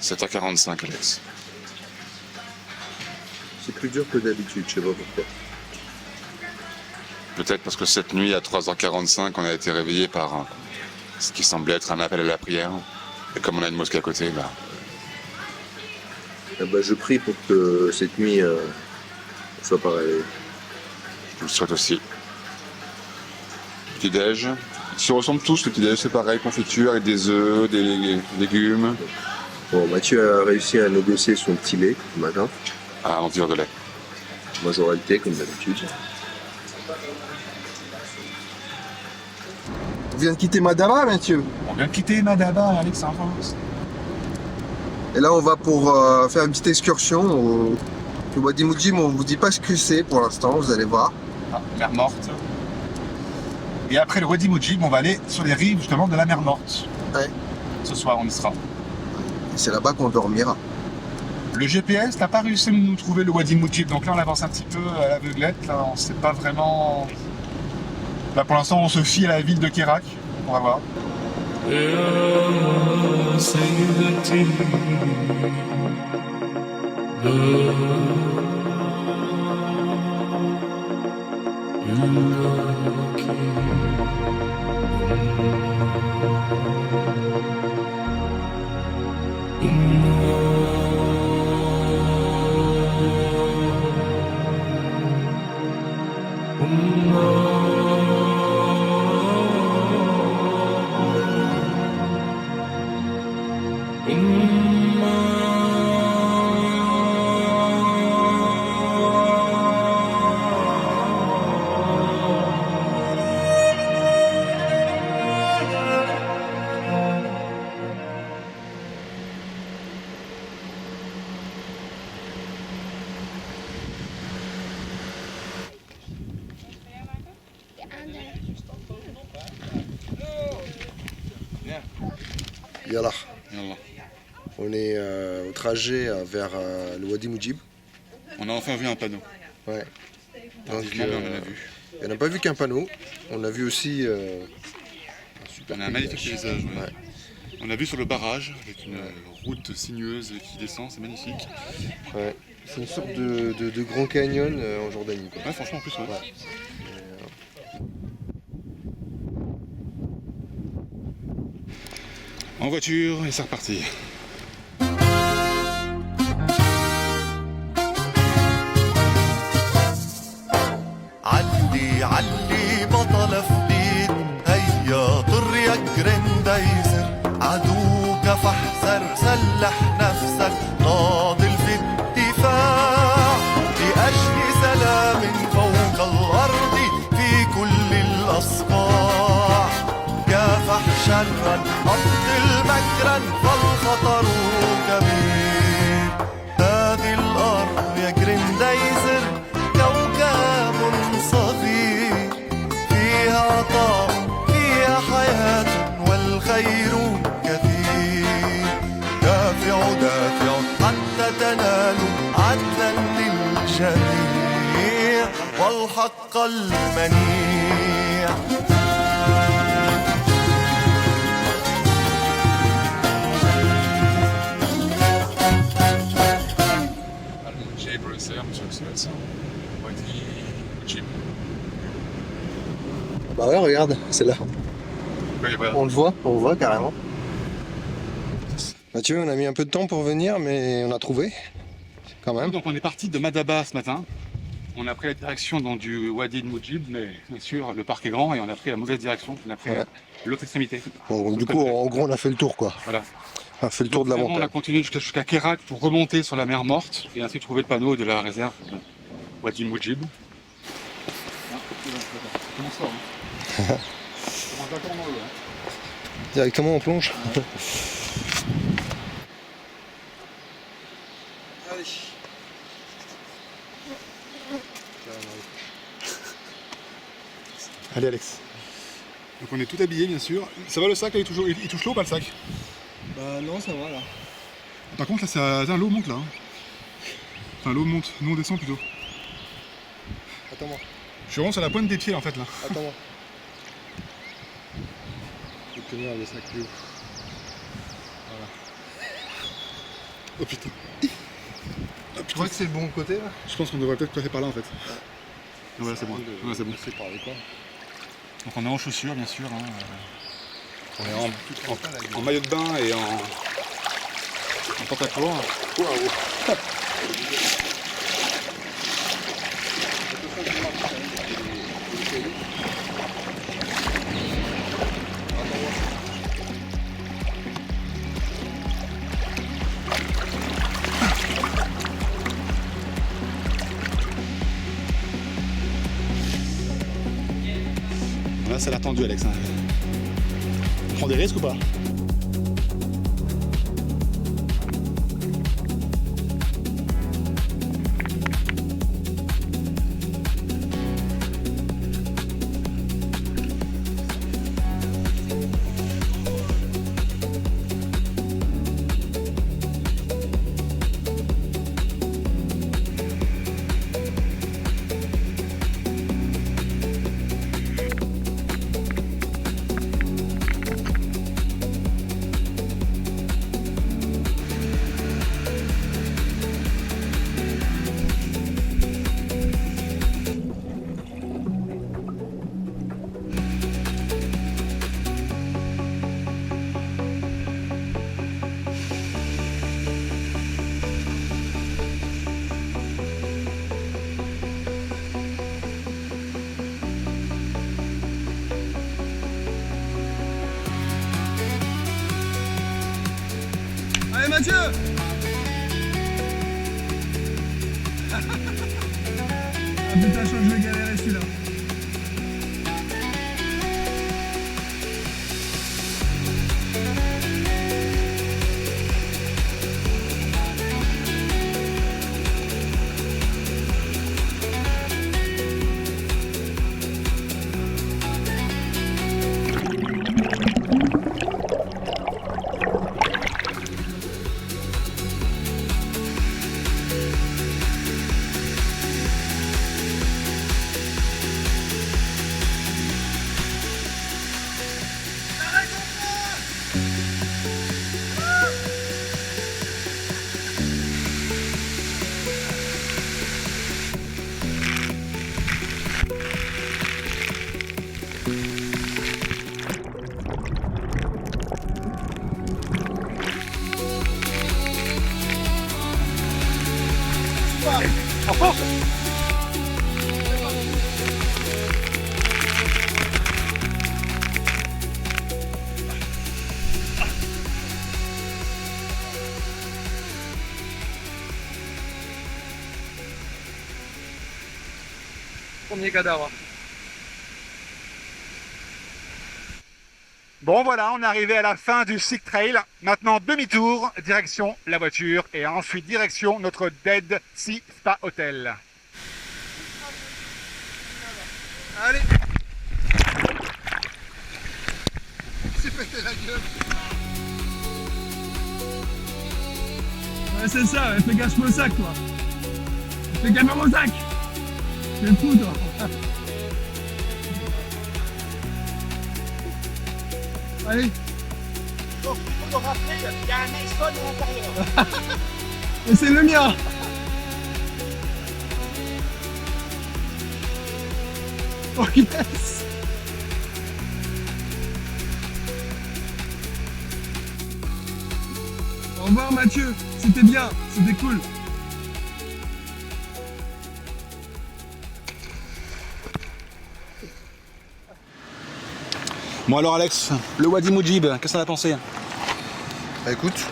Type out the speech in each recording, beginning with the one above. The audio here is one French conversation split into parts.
7h45, Alex. C'est plus dur que d'habitude, je sais pas pourquoi. Peut-être parce que cette nuit, à 3h45, on a été réveillé par ce qui semblait être un appel à la prière. Et comme on a une mosquée à côté, Je prie pour que cette nuit soit pareil. je vous le souhaite aussi. Petit-déj. Ils se ressemblent tous, le petit-déj, c'est pareil, confiture avec des œufs, des légumes. Bon, Mathieu a réussi à négocier son petit lait ce matin. Ah, on tire de lait. Moi j'aurai le thé comme d'habitude. On vient de quitter Madaba, Mathieu. On vient de quitter Madaba, Alexandre. Et là on va pour faire une petite excursion au Wadi Moujib. On vous dit pas ce que c'est pour l'instant, vous allez voir. Ah, mer morte. Et après le Wadi Moujib, on va aller sur les rives justement de la mer morte. Ouais. Ce soir, on y sera. Et c'est là-bas qu'on dormira. Le GPS n'a pas réussi à nous trouver le Wadi Moujib, donc là on avance un petit peu à l'aveuglette, là on sait pas vraiment... Là pour l'instant on se fie à la ville de Kérak, on va voir. Yallah. Yallah. On est au trajet vers le Wadi Moujib. On a enfin vu un panneau. Ouais. Donc, Tardivement, mais on en a vu. on n'a pas vu qu'un panneau. On a vu aussi un super On a un magnifique paysage. paysage. Ouais. Ouais. On a vu sur le barrage, avec une route sinueuse qui descend, c'est magnifique. Ouais. C'est une sorte de grand canyon en Jordanie, quoi. Ouais, franchement en plus, ouais. Ouais. En voiture, et c'est reparti. علي علي بطل فديد هيا طر يا جريندايزر عدوك فاحذر سلح نفسك ناضل في الدفاع لأجل سلام فوق الأرض في كل الأصقاع كافح شرا أبطل مكرا فالخطر كبير هذه الأرض يا جريندايزر كوكب صغير فيها طاقة فيها حياة والخير كثير دافع دافع حتى تنالوا عدلا للجميع والحق المنيع Bah ouais, regarde, c'est là. On le voit carrément. Mathieu, on a mis un peu de temps pour venir, mais on a trouvé, quand même. Donc on est parti de Madaba ce matin. On a pris la direction du Wadi Moujib, mais bien sûr le parc est grand et on a pris la mauvaise direction. On a pris l'autre extrémité. Bon, du coup, en gros, on a fait le tour, quoi. Voilà. On a fait le tour de la On a montagne. continué jusqu'à Kérak pour remonter sur la mer morte et ainsi trouver le panneau de la réserve Wadi Moujib. Comment ça, hein? Directement, on plonge. Allez. Allez Alex. Donc on est tout habillé bien sûr. Ça va le sac là, il touche l'eau ou pas le sac? Bah non, ça va là. Par contre là, l'eau monte là. Hein. Enfin l'eau monte, nous on descend plutôt. Attends-moi. Je suis vraiment sur la pointe des pieds en fait là. Attends-moi. Je vais tenir le sac plus haut. Voilà. Oh putain. Tu crois que c'est le bon côté là? Je pense qu'on devrait peut-être passer par là en fait. Voilà, c'est bon. Ouais, c'est bon. C'est par les quoi? Donc on est en chaussures bien sûr. Hein. On est en maillot de bain et en pantacourt. Là, ça a l'air tendu, Alex. Hein. On prend des risques ou pas? Allez Mathieu. Ah putain, je crois que je vais galérer celui-là. En force! Premier cadavre. Bon voilà, on est arrivé à la fin du Sick Trail. Maintenant demi-tour, direction la voiture et ensuite direction notre Dead Sea Spa Hotel. Allez. C'est pété la gueule. Ouais, c'est ça, ouais. Fais gaffe au sac, toi. Fais gaffe au sac. Fais le fou, toi. Allez. Donc, il faut le rappeler, il y a un iPhone à l'intérieur. Et c'est le mien. Oh yes. Au revoir Mathieu, c'était bien, c'était cool. Bon alors Alex, le Wadi Moujib, qu'est-ce que t'en as pensé? Bah écoute,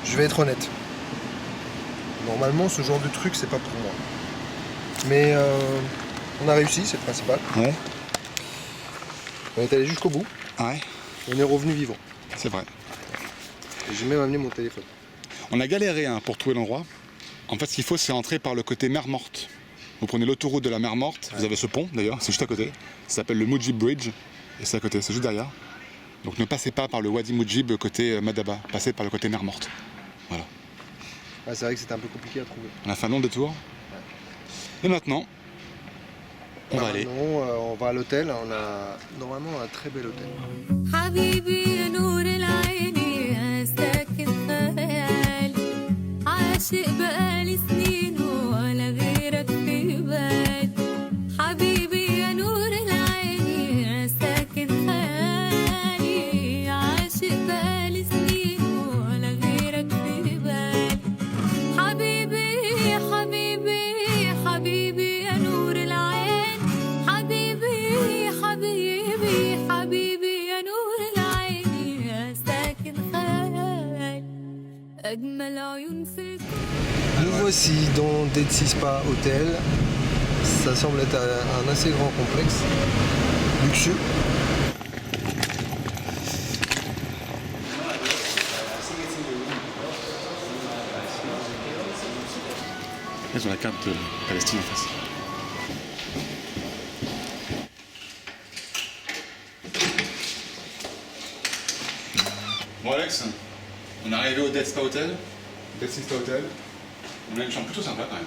je vais être honnête. Normalement, ce genre de truc, c'est pas pour moi. Mais on a réussi, c'est le principal. Ouais. On est allé jusqu'au bout. Ouais, On est revenu vivant. c'est vrai. Et j'ai même amené mon téléphone. On a galéré hein, pour trouver l'endroit. En fait, ce qu'il faut, c'est entrer par le côté mer Morte. Vous prenez l'autoroute de la mer Morte, vous avez ce pont d'ailleurs, c'est juste à côté. Ça s'appelle le Moujib Bridge, et c'est à côté, c'est juste derrière. Donc ne passez pas par le Wadi Moujib côté Madaba, passez par le côté mer Morte. Voilà. Ah, c'est vrai que c'était un peu compliqué à trouver. On a fait un long détour. Et maintenant, on va aller. On va à l'hôtel, on a normalement un très bel hôtel. حبيبي يا نور العين يا ساكن خيالي أجمل عيون في الكون. Nous voici dans Dead Sea Spa Hotel. Ça semble être un assez grand complexe, luxueux. Ils ont la carte de Palestine en face. Bon Alex, on est arrivé au Dead Spa Hotel. Dead Sea Spa Hotel. On a une chambre plutôt sympa quand même.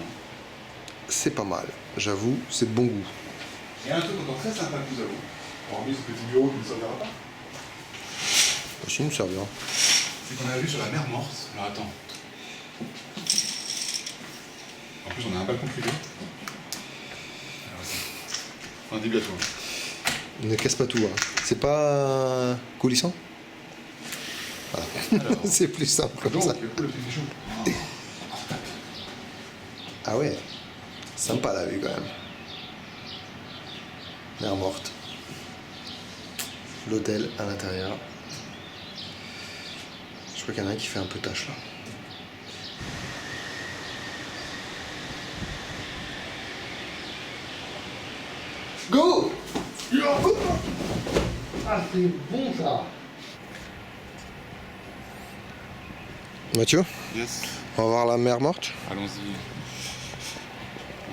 C'est pas mal, j'avoue, c'est de bon goût. Il y a un truc encore très sympa que nous avons. Hormis ce petit bureau qui ne servira pas. Aussi, nous servira. C'est qu'on a vu sur la mer Morte. Alors attends. En plus on a un balcon privé. Alors attends. Un début à toi. Ne casse pas tout, hein. C'est pas coulissant? Voilà. C'est plus simple comme ça. Le petit chaud. Ah ouais, sympa la vue quand même. Mer Morte. L'hôtel à l'intérieur. Je crois qu'il y en a un qui fait un peu tâche là. Go! Ah c'est bon ça! Mathieu, Yes. on va voir la mer Morte. Allons-y.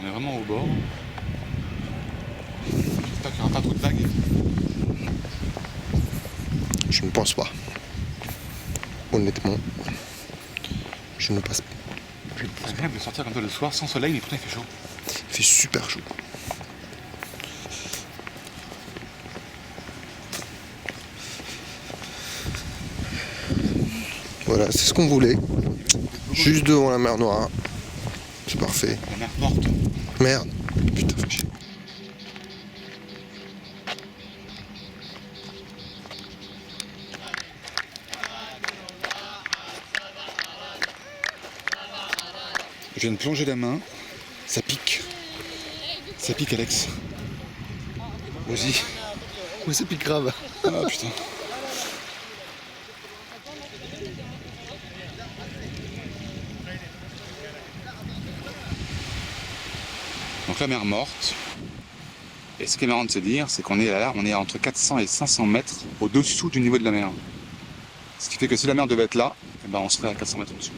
On est vraiment au bord. J'espère qu'il n'y aura pas trop de vagues. Je ne pense pas. Honnêtement, je ne pense pas. C'est agréable de sortir comme ça le soir sans soleil, mais pourtant il fait chaud. Il fait super chaud. Voilà, c'est ce qu'on voulait. Juste devant la mer Noire. C'est parfait. La mer Morte. Merde. Putain, fais chier. Je viens de plonger la main. Ça pique. Ça pique Alex. Moi aussi. Moi ça pique grave. Ah putain. Donc la mer Morte. Et ce qui est marrant de se dire, c'est qu'on est là, on est entre 400 et 500 mètres au-dessous du niveau de la mer. Ce qui fait que si la mer devait être là, eh ben on serait à 400 mètres au-dessus.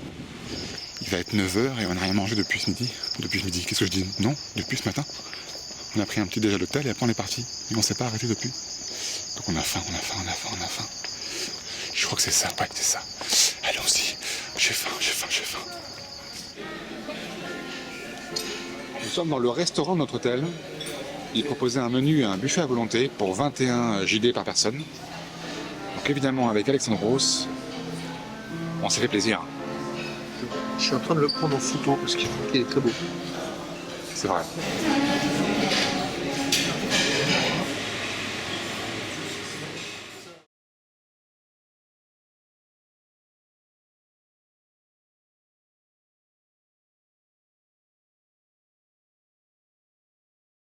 Il va être 9h et on n'a rien mangé depuis ce midi. Depuis ce midi, qu'est-ce que je dis? Non, depuis ce matin. On a pris un petit déj à l'hôtel et après on est parti. Et on s'est pas arrêté depuis. Donc on a faim, on a faim, on a faim, on a faim. Je crois que c'est ça, ouais, c'est ça. Allons-y. J'ai faim, j'ai faim, j'ai faim. Nous sommes dans le restaurant de notre hôtel. Il proposait un menu et un buffet à volonté pour 21 JD par personne. Donc évidemment avec Alexandros, on s'est fait plaisir. Je suis en train de le prendre en photo parce qu'il est très beau. C'est vrai.